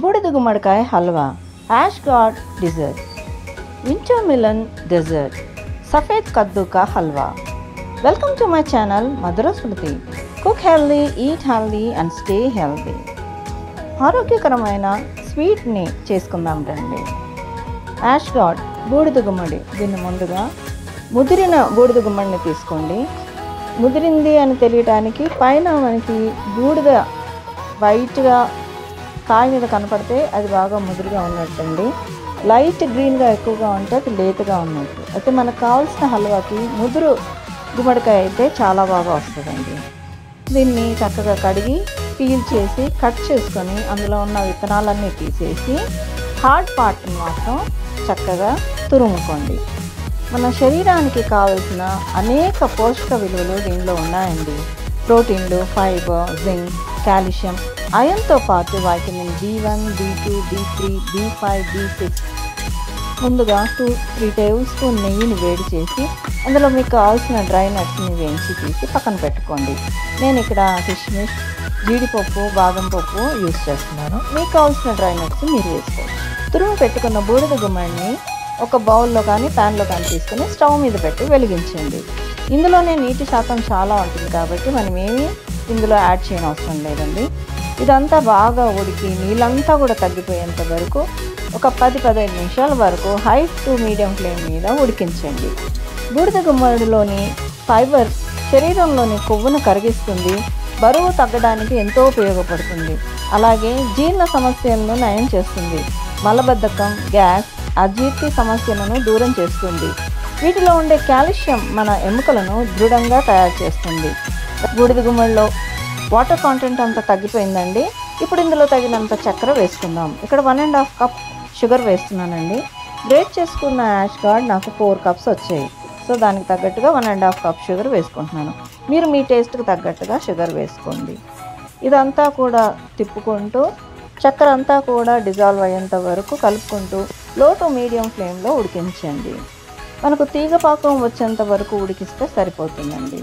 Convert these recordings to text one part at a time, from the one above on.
బూడిద గుమ్మడికాయ halwa, ash gourd dessert, winter melon dessert, సఫేద్ కద్దు కా halwa. Welcome to my channel Madhura Smriti. Cook healthy, eat healthy and stay healthy. ఆరోగ్యకరమైన స్వీట్ని చేసుకుందాం రండి. యాష్ గార్డ్ బూడిద గుమ్మడి. దీన్ని ముందుగా ముదిరిన బూడిద గుమ్మడిని తీసుకోండి. ముదిరింది అని తెలియటానికి పైన మనకి బూడిద వైట్గా కాయ మీద కనపడితే అది బాగా ముదురుగా ఉన్నట్టండి. లైట్ గ్రీన్గా ఎక్కువగా ఉంటే అది లేతగా ఉన్నట్టు. అయితే మనకు కావాల్సిన హల్వాకి ముదురు గుమ్మడికాయ అయితే చాలా బాగా వస్తుందండి. దీన్ని చక్కగా కడిగి పీల్ చేసి కట్ చేసుకొని అందులో ఉన్న విత్తనాలన్నీ తీసేసి హార్డ్ పార్ట్ని మాత్రం చక్కగా తురుముకోండి. మన శరీరానికి కావలసిన అనేక పోషక విలువలు దీనిలో ఉన్నాయండి. ప్రోటీన్లు, ఫైబర్, జింక్, కాల్షియం, ఐరన్తో పాటు vitamin B1, B2, B3, B5, B6. ముందుగా 2-3 టేబుల్ స్పూన్ నెయ్యిని వేడి చేసి అందులో మీకు కావాల్సిన డ్రై నట్స్ని వేయించి తీసి పక్కన పెట్టుకోండి. నేను ఇక్కడ కిస్మిస్, జీడిపప్పు, బాదం పప్పు యూజ్ చేస్తున్నాను. మీకు కావాల్సిన డ్రై నట్స్ మీరు వేసుకోవచ్చు. తురుము పెట్టుకున్న బూడిద గుమ్మడిని ఒక బౌల్లో కానీ ప్యాన్లో కానీ తీసుకుని స్టవ్ మీద పెట్టి వెలిగించండి. ఇందులోనే నీటి శాతం చాలా ఉంటుంది కాబట్టి మనం ఏమీ ఇందులో యాడ్ చేయని అవసరం లేదండి. ఇదంతా బాగా ఉడికి నీళ్ళంతా కూడా తగ్గిపోయేంత వరకు ఒక 10-15 నిమిషాల వరకు హై టు మీడియం ఫ్లేమ్ మీద ఉడికించండి. బూడిద గుమ్మడిలోని ఫైబర్ శరీరంలోని కొవ్వును కరిగిస్తుంది, బరువు తగ్గడానికి ఎంతో ఉపయోగపడుతుంది. అలాగే జీర్ణ సమస్యలను నయం చేస్తుంది. మలబద్ధకం, గ్యాస్, అజీర్తి సమస్యలను దూరం చేస్తుంది. వీటిలో ఉండే కాల్షియం మన ఎముకలను దృఢంగా తయారు చేస్తుంది. బూడిద గుమ్మడిలో వాటర్ కాంటెంట్ అంతా తగ్గిపోయిందండి. ఇప్పుడు ఇందులో తగినంత చక్కెర వేసుకుందాం. ఇక్కడ 1.5 కప్ షుగర్ వేస్తున్నానండి. గ్రేట్ చేసుకున్న యాష్ గార్డ్ నాకు 4 కప్స్ వచ్చాయి. సో దానికి తగ్గట్టుగా 1.5 కప్ షుగర్ వేసుకుంటున్నాను. మీరు మీ టేస్ట్కి తగ్గట్టుగా షుగర్ వేసుకోండి. ఇదంతా కూడా తిప్పుకుంటూ చక్కెర అంతా కూడా డిజాల్వ్ అయ్యేంత వరకు కలుపుకుంటూ లో టు మీడియం ఫ్లేమ్లో ఉడికించండి. మనకు తీగ పాకం వచ్చేంత వరకు ఉడికిస్తే సరిపోతుందండి.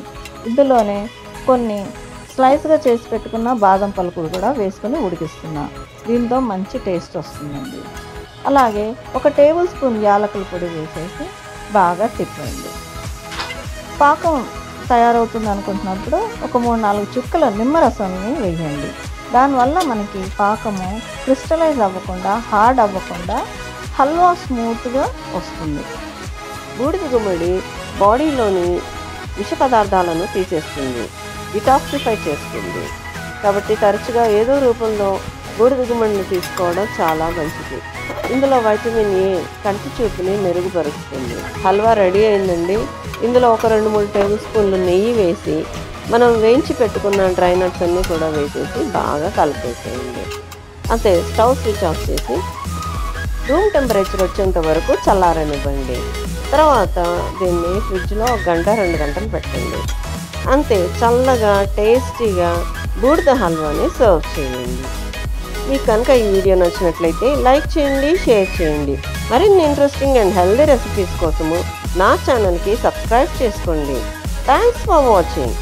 ఇందులోనే కొన్ని స్లైస్గా చేసి పెట్టుకున్న బాదం పలుకులు కూడా వేసుకొని ఉడికిస్తున్నా. దీంతో మంచి టేస్ట్ వస్తుందండి. అలాగే 1 టేబుల్ స్పూన్ యాలకుల పొడి వేసేసి బాగా తిప్పండి. పాకం తయారవుతుంది అనుకుంటున్నప్పుడు ఒక 3-4 చుక్కల నిమ్మరసాన్ని వేయండి. దానివల్ల మనకి పాకము క్రిస్టలైజ్ అవ్వకుండా, హార్డ్ అవ్వకుండా హల్వా స్మూత్గా వస్తుంది. బూడిద గుమ్మడి బాడీలోని విష పదార్థాలను తీసేస్తుంది, డిటాక్సిఫై చేస్తుంది. కాబట్టి తరచుగా ఏదో రూపంలో బూడిద గుమ్మడిని తీసుకోవడం చాలా మంచిది. ఇందులో వైటమిన్ ఏ కంటి చూపుని మెరుగుపరుస్తుంది. హల్వా రెడీ అయిందండి. ఇందులో ఒక 2-3 టేబుల్ స్పూన్లు నెయ్యి వేసి మనం వేయించి పెట్టుకున్న డ్రై నట్స్ అన్నీ కూడా వేసేసి బాగా కలిపేసేయండి. అంతే, స్టవ్ స్విచ్ ఆఫ్ చేసి రూమ్ టెంపరేచర్ వచ్చేంత వరకు చల్లారనివ్వండి. తర్వాత దీన్ని ఫ్రిడ్జ్లో 1-2 గంటలు పెట్టండి. అంతే, చల్లగా టేస్టీగా బూడిద హల్వాని సర్వ్ చేయండి. మీకు కనుక ఈ వీడియో నచ్చినట్లయితే లైక్ చేయండి, షేర్ చేయండి. మరిన్ని ఇంట్రెస్టింగ్ అండ్ హెల్దీ రెసిపీస్ కోసము నా ఛానల్కి సబ్స్క్రైబ్ చేసుకోండి. Thanks for watching.